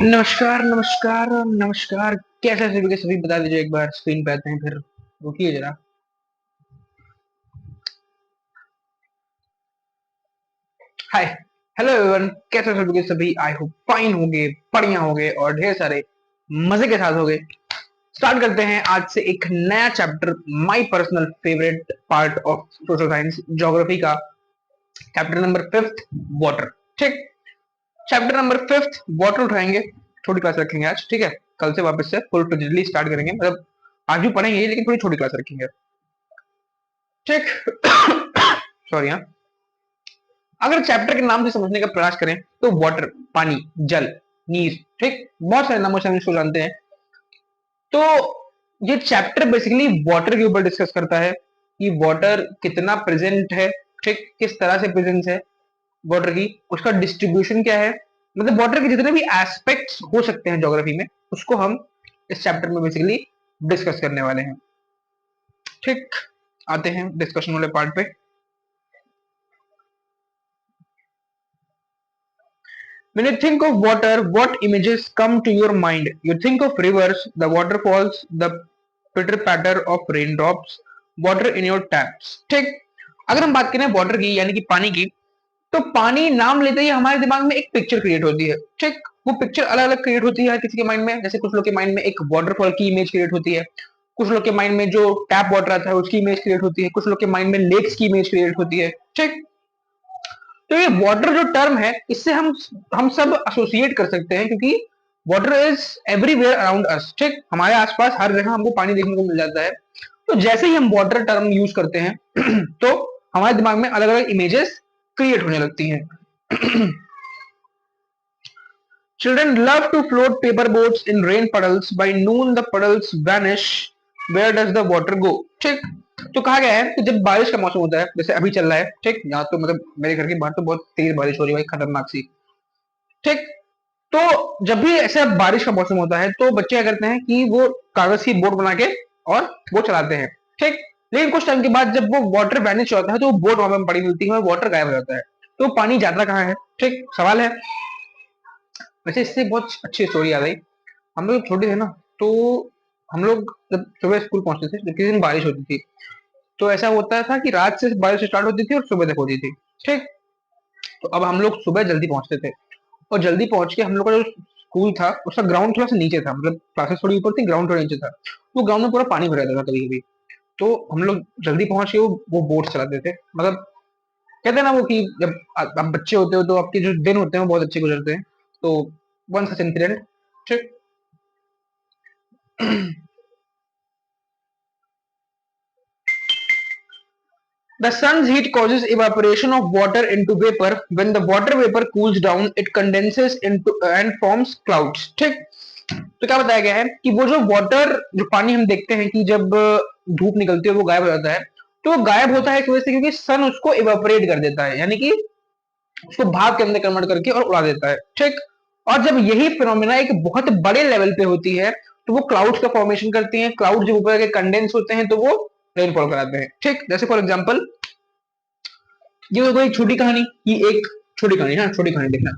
नमस्कार नमस्कार और नमस्कार। कैसे सभी के सभी बता दीजिए, एक बार स्क्रीन पे आते हैं, फिर रुकिए जरा। हाय, हेलो एवरीवन, कैसे सभी के सभी? आई होप फाइन होंगे, बढ़िया होंगे और ढेर सारे मजे के साथ होंगे। स्टार्ट करते हैं आज से एक नया chapter, my personal favourite part of social science, geography का चैप्टर नंबर 5th, वाटर। ठीक, चैप्टर नंबर 5th वाटर उठाएंगे। छोटी क्लास रखेंगे आज, ठीक है? कल से वापस से फुल फ्लेजेडली स्टार्ट करेंगे, मतलब आज भी पढ़ेंगे लेकिन थोड़ी छोटी क्लास रखेंगे। ठीक। सॉरी हाँ। अगर चैप्टर के नाम से समझने का प्रयास करें तो वाटर, पानी, जल, नीर, ठीक, बहुत सारे नामों से हम इसको जानते हैं। तो ये चैप्टर बेसिकली वाटर के ऊपर डिस्कस करता है कि वाटर कितना प्रेजेंट है, ठीक, किस तरह से प्रेजेंस है वाटर की, उसका डिस्ट्रीब्यूशन क्या है, मतलब वाटर के जितने भी एस्पेक्ट्स हो सकते हैं ज्योग्राफी में, उसको हम इस चैप्टर में बेसिकली डिस्कस करने वाले हैं। ठीक, आते हैं डिस्कशन वाले पार्ट पे। When you think of water, what images come to your mind? You think of rivers, the waterfalls, the pitter patter of raindrops, water in your taps. ठीक, अगर हम बात करें वाटर की यानी कि पानी की, तो पानी नाम लेते ही हमारे दिमाग में एक पिक्चर क्रिएट होती है। ठीक, वो पिक्चर अलग अलग क्रिएट होती है किसी के माइंड में। जैसे कुछ लोग के माइंड में एक वाटरफॉल की इमेज क्रिएट होती है, कुछ लोग के माइंड में जो टैप वाटर आता है उसकी इमेज क्रिएट होती है, कुछ लोग के माइंड में लेक्स की इमेज क्रिएट होती है। ठीक, तो ये वाटर जो टर्म है, इससे हम सब एसोसिएट कर सकते हैं, क्योंकि water is everywhere around us. ठीक, हमारे आसपास हर जगह हमको पानी देखने को मिल जाता है। तो जैसे ही हम वाटर टर्म यूज करते हैं तो हमारे दिमाग में अलग अलग इमेजेस क्रिएट होने लगती हैं। Children love to float paper boats in rain puddles. By noon the puddles vanish. Where does the water go? ठीक, तो कहा गया है कि जब बारिश का मौसम होता है, जैसे अभी चल रहा है, ठीक, यहाँ तो मतलब मेरे घर के बाहर तो बहुत तेज बारिश हो रही है भाई, खतरनाक सी। ठीक, तो जब भी ऐसा बारिश का मौसम होता है तो बच्चे क्या करते हैं कि वो कागज की बोट बना के और वो चलाते हैं। ठीक, लेकिन कुछ टाइम के बाद जब वो वाटर वैनिश होता है तो वो बोट वहां पर पड़ी मिलती है और वाटर गायब हो जाता है। तो पानी जाता कहाँ है? ठीक, सवाल है। वैसे इससे बहुत अच्छी स्टोरी आ गई। हम लोग छोटे थे ना, तो हम लोग जब सुबह स्कूल पहुंचते थे, जब किसी दिन बारिश होती थी, तो ऐसा होता था कि रात से बारिश स्टार्ट होती थी और सुबह तक होती थी। ठीक, तो अब हम लोग सुबह जल्दी पहुंचते थे और जल्दी पहुंच के हम लोग का जो स्कूल था उसका ग्राउंड थोड़ा सा नीचे था, मतलब क्लासेस थोड़ी ऊपर थी, ग्राउंड थोड़ा नीचे था। वो ग्राउंड में पूरा पानी भर जाता था कभी कभी। तो हम लोग जल्दी पहुंच के वो बोट चलाते थे। मतलब कहते हैं ना वो कि जब आप बच्चे होते हो तो आपके जो दिन होते हैं वो बहुत अच्छे गुजरते हैं। तो वन सच इंसिडेंट। ठीक। The sun's heat causes evaporation of water into vapor. When the water vapor cools down, it condenses into and forms clouds. ठीक, तो क्या बताया गया है कि वो जो वाटर, जो पानी हम देखते हैं कि जब धूप निकलती है वो गायब हो जाता है। तो वो गायब होता है इस वजह से क्योंकि सन उसको इवेपोरेट कर देता है, यानी कि उसको भाप के अंदर कन्वर्ट करके और उड़ा देता है। ठीक, और जब यही फिनोमिना एक बहुत बड़े लेवल पे होती है तो वो क्लाउड्स का फॉर्मेशन करती हैं। क्लाउड जब ऊपर के कंडेंस होते हैं तो वो रेनफॉल कराते हैं। ठीक, जैसे फॉर एग्जांपल ये देखो एक छोटी कहानी, कि एक छोटी कहानी, हाँ छोटी कहानी देखना,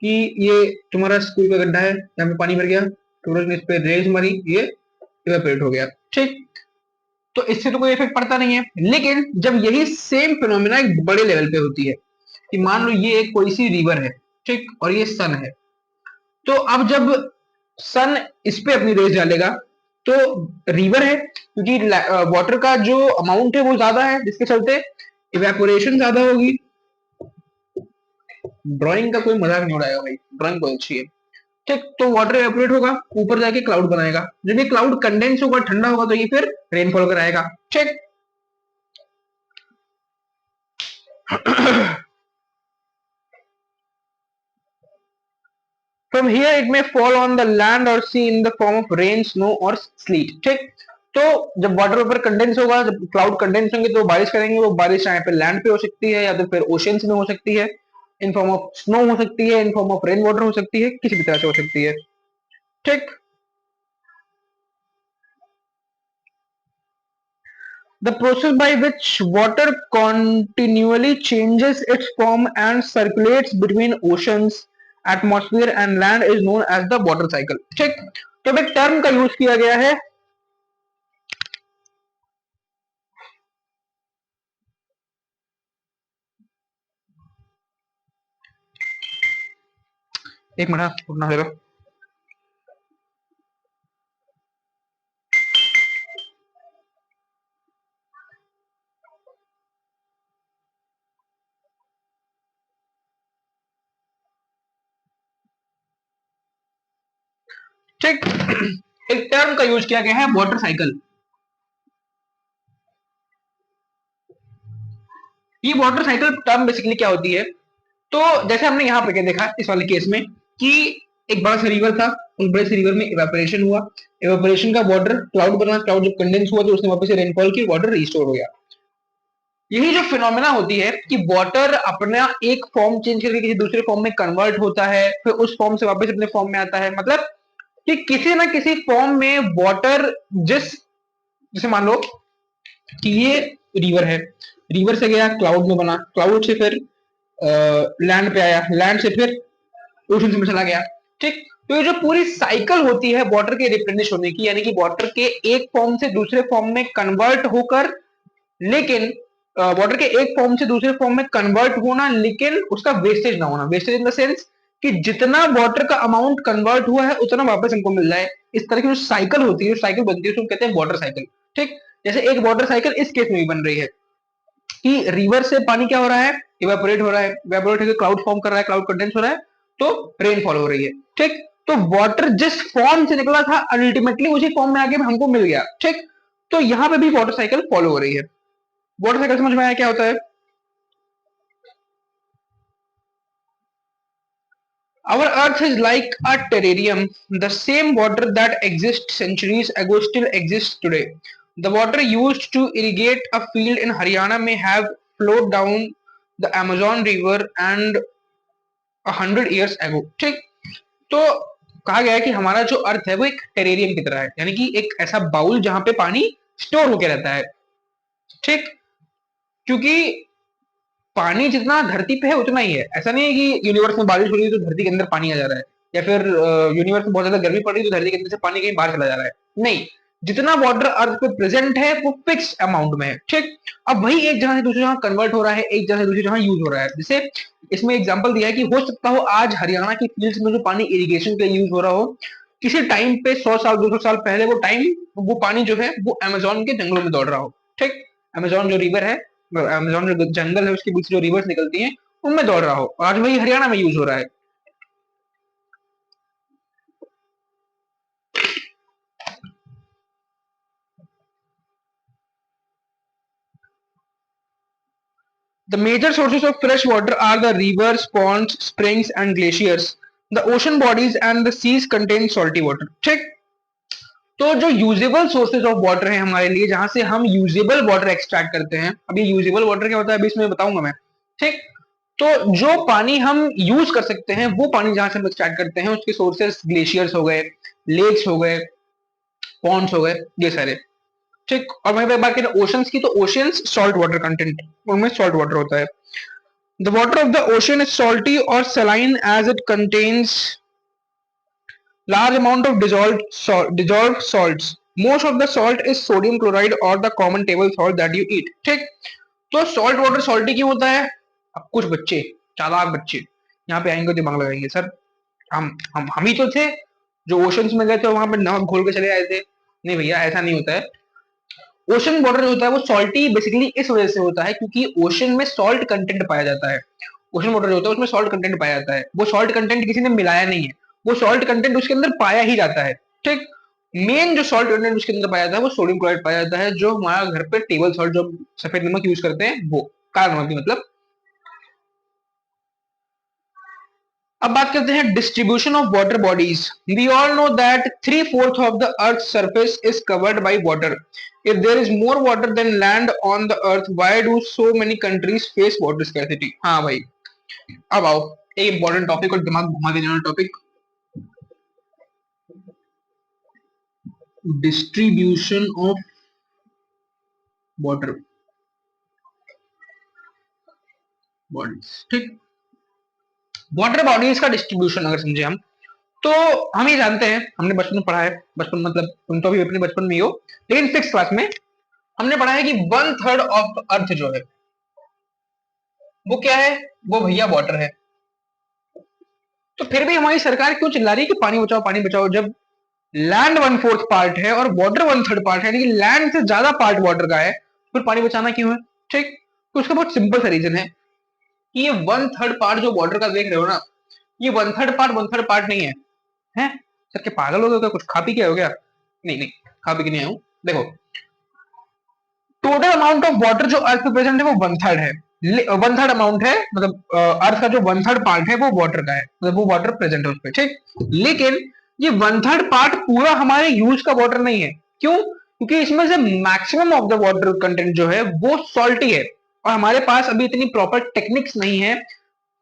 कि ये तुम्हारा स्कूल का गड्ढा है, यहाँ पे पानी भर गया, सूरज ने इस पे रेज मारी, ये इवेपोरेट हो गया। ठीक, तो इससे तो कोई इफेक्ट पड़ता नहीं है। लेकिन जब यही सेम फिनोमिना एक बड़े लेवल पे होती है, कि मान लो ये एक कोई सी रिवर है, ठीक, और ये सन है, तो अब जब सन इस पे अपनी रेस डालेगा तो रिवर है, क्योंकि वाटर का जो अमाउंट है वो ज्यादा है, जिसके चलते इवेपोरेशन ज्यादा होगी। ड्राइंग का कोई मजाक नहीं उड़ाएगा भाई, ड्राइंग बहुत अच्छी है। ठीक, तो वाटर एवेपोरेट होगा, ऊपर जाके क्लाउड बनाएगा, जब ये क्लाउड कंडेंस होगा, ठंडा होगा, तो ये फिर रेनफॉल कराएगा। ठीक। From here it may fall on the land or sea in the form of rain, snow or sleet. ठीक, तो जब वाटर ऊपर कंडेंस होगा, जब क्लाउड कंडेंस होंगे तो बारिश करेंगे, वो बारिश यहाँ पे लैंड पे हो सकती है या तो फिर ओशियंस में हो सकती है, इन फॉर्म ऑफ स्नो हो सकती है, in form of rain water हो सकती है, किसी भी तरह से हो सकती है। ठीक, the process by which water continually changes its form and circulates between oceans atmosphere and land is known as the water cycle. ठीक, तो अब एक टर्म का यूज किया गया है, एक मिनट रुकना जरा। ठीक, एक टर्म का यूज किया गया है वाटर साइकिल। ये वाटर साइकिल टर्म बेसिकली क्या होती है, तो जैसे हमने यहाँ पे क्या देखा इस वाले केस में कि एक बड़ा सा रिवर था, उस बड़े से रिवर में इवेपोरेशन हुआ, इवेपोरेशन का वाटर क्लाउड बना, क्लाउड जब कंडेंस हुआ तो उसने वापस से रेनफॉल की, वाटर रिस्टोर हो गया। यही जो फिनोमेना होती है कि वाटर अपना एक फॉर्म चेंज करके किसी दूसरे फॉर्म में कन्वर्ट होता है, फिर उस फॉर्म से वापस अपने फॉर्म में आता है, मतलब कि किसी ना किसी फॉर्म में वाटर जिस, जैसे मान लो कि ये रिवर है, रिवर से गया क्लाउड में बना, क्लाउड से फिर लैंड पे आया, लैंड से फिर ओशन में चला गया। ठीक, तो ये जो पूरी साइकिल होती है वाटर के रिप्लेनिश होने की, यानी कि वाटर के एक फॉर्म से दूसरे फॉर्म में कन्वर्ट होकर, लेकिन वाटर के एक फॉर्म से दूसरे फॉर्म में कन्वर्ट होना, लेकिन उसका वेस्टेज ना होना, वेस्टेज इन द सेंस कि जितना वाटर का अमाउंट कन्वर्ट हुआ है उतना वापस हमको मिल जाए। इस तरह की जो साइकिल होती है, जो साइकिल बनती है, उसको कहते हैं वाटर साइकिल। ठीक, जैसे एक वाटर साइकिल इस केस में भी बन रही है कि रिवर से पानी क्या हो रहा है, इवेपोरेट हो रहा है, इवेपोरेट होकर क्लाउड फॉर्म कर रहा है, क्लाउड कंडेंस हो रहा है, तो रेनफॉल हो रही है। ठीक, तो वाटर जिस फॉर्म से निकला था अल्टीमेटली उसी फॉर्म में आके हमको मिल गया। ठीक, तो यहाँ पे भी वाटर साइकिल फॉलो हो रही है। वाटर साइकिल समझ में आया क्या होता है? Our Earth is like a terrarium. The same water that exists centuries ago still exists today. The water used to irrigate a field in Haryana may have flowed down the Amazon River and 100 years ago. ठीक, तो कहा गया है कि हमारा जो अर्थ है वो एक टेरेरियम की तरह है, यानी कि एक ऐसा बाउल जहां पे पानी स्टोर होकर रहता है। ठीक, क्योंकि पानी जितना धरती पे है उतना ही है, ऐसा नहीं है कि यूनिवर्स में बारिश हो रही है तो धरती के अंदर पानी आ जा रहा है, या फिर यूनिवर्स में बहुत ज्यादा गर्मी पड़ रही है तो धरती के अंदर से पानी कहीं बाहर चला जा रहा है। नहीं, जितना वाटर अर्थ पे प्रेजेंट है वो फिक्स अमाउंट में है। ठीक, अब वही एक जगह से दूसरी जगह कन्वर्ट हो रहा है, एक जगह से दूसरी जगह यूज हो रहा है। जैसे इसमें एग्जाम्पल दिया है कि हो सकता हो आज हरियाणा की फील्ड्स में जो पानी इरिगेशन के लिए यूज हो रहा हो, किसी टाइम पे 100 साल 200 साल पहले वो टाइम, वो पानी जो है वो अमेजोन के जंगलों में दौड़ रहा हो। ठीक, अमेजोन जो रिवर है, अमेजोन जो जंगल है उसके बीच जो रिवर्स निकलती हैं उनमें दौड़ रहा हो, और आज वही हरियाणा में यूज हो रहा है। The major sources of fresh water are the rivers, ponds, springs and glaciers. The ocean bodies and the seas contain salty water. ठीक, तो जो यूजेबल सोर्सेज ऑफ वाटर है हमारे लिए, जहां से हम यूजेबल वाटर एक्सट्रैक्ट करते हैं, अभी यूजेबल वाटर क्या होता है अभी इसमें बताऊंगा मैं। ठीक, तो जो पानी हम यूज कर सकते हैं वो पानी जहां से हम एक्सट्रैक्ट करते हैं उसके सोर्सेस ग्लेशियर्स हो गए, लेक्स हो गए, पॉन्ड्स हो गए, ये सारे। ठीक, और वहीं पे बात करें ओशंस की, तो ओशियंस सॉल्ट वाटर कंटेंट, उनमें सॉल्ट वाटर होता है। The water of the ocean is salty और saline as it contains large amount of dissolved salts. Most of the salt is sodium chloride or the common table salt that you eat. ठीक, तो salt water salty क्यों होता है? अब कुछ बच्चे, चालाक बच्चे यहाँ पे आएंगे दिमाग लगाएंगे, सर हम ही तो थे जो ओशंस में गए थे, वहां पे नमक घोल के चले आए थे। नहीं भैया, ऐसा नहीं होता है। ओशन वाटर जो होता है वो सॉल्टी बेसिकली इस वजह से होता है क्योंकि ओशन में सॉल्ट कंटेंट पाया जाता है। ओशन वाटर जो होता है उसमें सॉल्ट कंटेंट पाया जाता है, वो सॉल्ट कंटेंट किसी ने मिलाया नहीं है, वो सॉल्ट कंटेंट उसके अंदर पाया ही जाता है। ठीक, मेन जो सॉल्ट कंटेंट उसके अंदर पाया जाता है वो सोडियम क्लोराइड पाया जाता है, जो हमारा घर पे टेबल सॉल्ट जो सफेद नमक यूज करते हैं वो, काला नमक मतलब। अब बात करते हैं distribution of water bodies. We all know that 3/4 of the earth surface is covered by water. If there is more water than land on the earth, why do so many countries face water scarcity? हाँ भाई, अब आओ, एक important topic और दिमाग घुमा देने वाला topic, distribution of water bodies. ठीक, वाटर बॉडीज का डिस्ट्रीब्यूशन अगर समझे हम, तो हम ये जानते हैं, हमने बचपन में पढ़ा है, बचपन मतलब तुम तो अभी अपने बचपन में ही हो, लेकिन सिक्स क्लास में हमने पढ़ा है कि 1/3 ऑफ अर्थ जो है वो क्या है, वो भैया वाटर है। तो फिर भी हमारी सरकार क्यों चिल्ला रही है कि पानी बचाओ, जब लैंड 1/4 पार्ट है और वाटर 1/3 पार्ट है, यानी कि लैंड से ज्यादा पार्ट वाटर का है, फिर पानी बचाना क्यों है? ठीक, तो उसका बहुत सिंपल सा रीजन है कि ये 1/3 पार्ट जो वाटर का देख रहे हो ना, ये 1/3 पार्ट नहीं है। हैं सर, के पागल हो गए क्या? कुछ खा पी के हो गया? नहीं नहीं, खा पी के नहीं आया हूं। देखो, टोटल अमाउंट ऑफ वाटर जो अर्थ पे प्रेजेंट है वो 1/3 है। 1/3 अमाउंट है, मतलब अर्थ का जो 1/3 पार्ट है वो वाटर का है, मतलब वो वाटर प्रेजेंट है उसपे, ठीक। लेकिन ये 1/3 पार्ट पूरा हमारे यूज का वाटर नहीं है। क्यों? क्योंकि इसमें से maximum of the water content जो है वो सॉल्टी है, और हमारे पास अभी इतनी प्रॉपर टेक्निक्स नहीं है,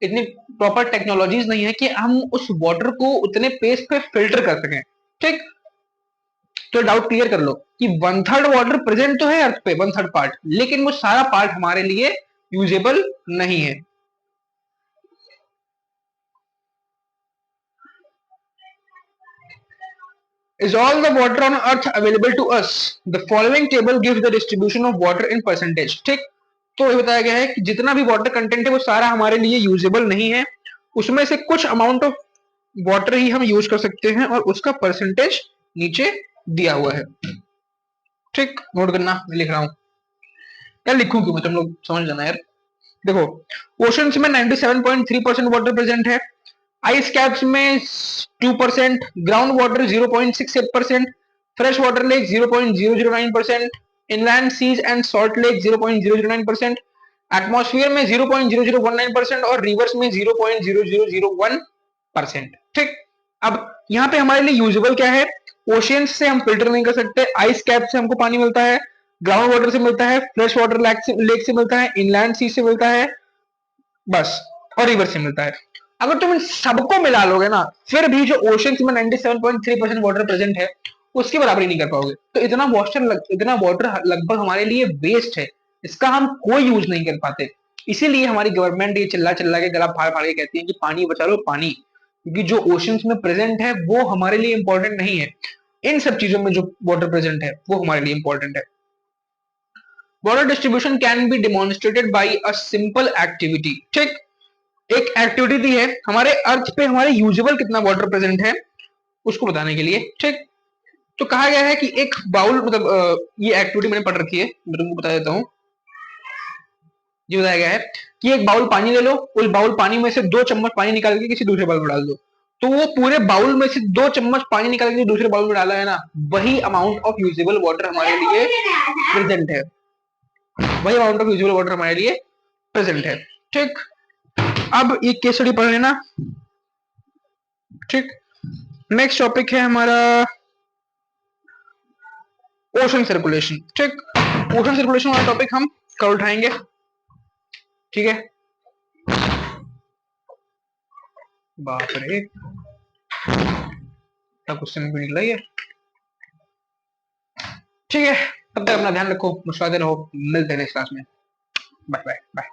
इतनी प्रॉपर टेक्नोलॉजीज नहीं है कि हम उस वाटर को उतने पेस पे फिल्टर कर सकें, ठीक। तो डाउट क्लियर कर लो कि 1/3 वाटर प्रेजेंट तो है अर्थ पे, 1/3 पार्ट, लेकिन वो सारा पार्ट हमारे लिए यूजेबल नहीं है। Is all the water on earth available to us? The following table gives the distribution of water in percentage, ठीक। तो ये बताया गया है कि जितना भी वाटर कंटेंट है वो सारा हमारे लिए यूजेबल नहीं है, उसमें से कुछ अमाउंट ऑफ वाटर ही हम यूज कर सकते हैं, और उसका परसेंटेज नीचे दिया हुआ है, ठीक। नोट करना, लिख रहा हूं। क्या लिखूं क्यों मैं, तुम लोग समझ जाना यार। देखो, ओशंस में 97.3% वाटर प्रेजेंट है, आइस कैप्स में 2%, ground water 0.68%, fresh water lake 0.009%, inland seas and salt lake 0.009%, atmosphere में 0.0019% और रिवर्स में 0.0001%, ठीक। अब यहाँ पे हमारे लिए यूजेबल क्या है? ओशियंस से हम फिल्टर नहीं कर सकते, आइस कैप से हमको पानी मिलता है, ग्राउंड वाटर से मिलता है, फ्रेश वाटर लेक से मिलता है, इनलैंड सी से मिलता है, बस, और रिवर से मिलता है। अगर तुम इन सबको मिला लोगे ना, फिर भी जो ओशन में 97.3% वाटर प्रेजेंट है उसकी बराबरी नहीं कर पाओगे। तो इतना वाटर लगभग हमारे लिए वेस्ट है, इसका हम कोई यूज नहीं कर पाते। इसीलिए हमारी गवर्नमेंट ये चिल्ला चिल्ला के, गला फाड़ फाड़ के कहती है कि पानी बचा लो, पानी, क्योंकि जो ओशंस में प्रेजेंट है वो हमारे लिए इंपॉर्टेंट नहीं है, इन सब चीजों में जो वाटर प्रेजेंट है वो हमारे लिए इंपॉर्टेंट है। Water distribution can be demonstrated by a simple activity, ठीक। एक एक्टिविटी दी है हमारे अर्थ पे हमारे यूजेबल कितना वाटर प्रेजेंट है उसको बताने के लिए, ठीक। तो कहा गया है कि एक बाउल, मतलब ये एक्टिविटी मैंने पढ़ रखी है, मैं तुमको बता देता हूँ। ये बताया गया है कि एक बाउल पानी ले लो, उस बाउल पानी में से 2 चम्मच पानी निकाल के किसी दूसरे बाउल में डाल दो, तो वो पूरे बाउल में से 2 चम्मच पानी निकाल के दूसरे बाउल में डाला है ना, वही अमाउंट ऑफ यूजेबल वाटर हमारे लिए प्रेजेंट है, वही अमाउंट ऑफ यूजेबल वाटर हमारे लिए प्रेजेंट है, ठीक। अब ये केस स्टडी पढ़ लेना, ठीक। नेक्स्ट टॉपिक है हमारा ओशन सर्कुलेशन, ठीक। ओशन सर्कुलेशन वाला टॉपिक हम कल उठाएंगे, ठीक है। बाप रे, क्वेश्चन भी निकला ही है, ठीक है। तब तक अपना ध्यान रखो, मुस्कुराते रहो, मिलते हैं नेक्स्ट क्लास में। Bye bye bye.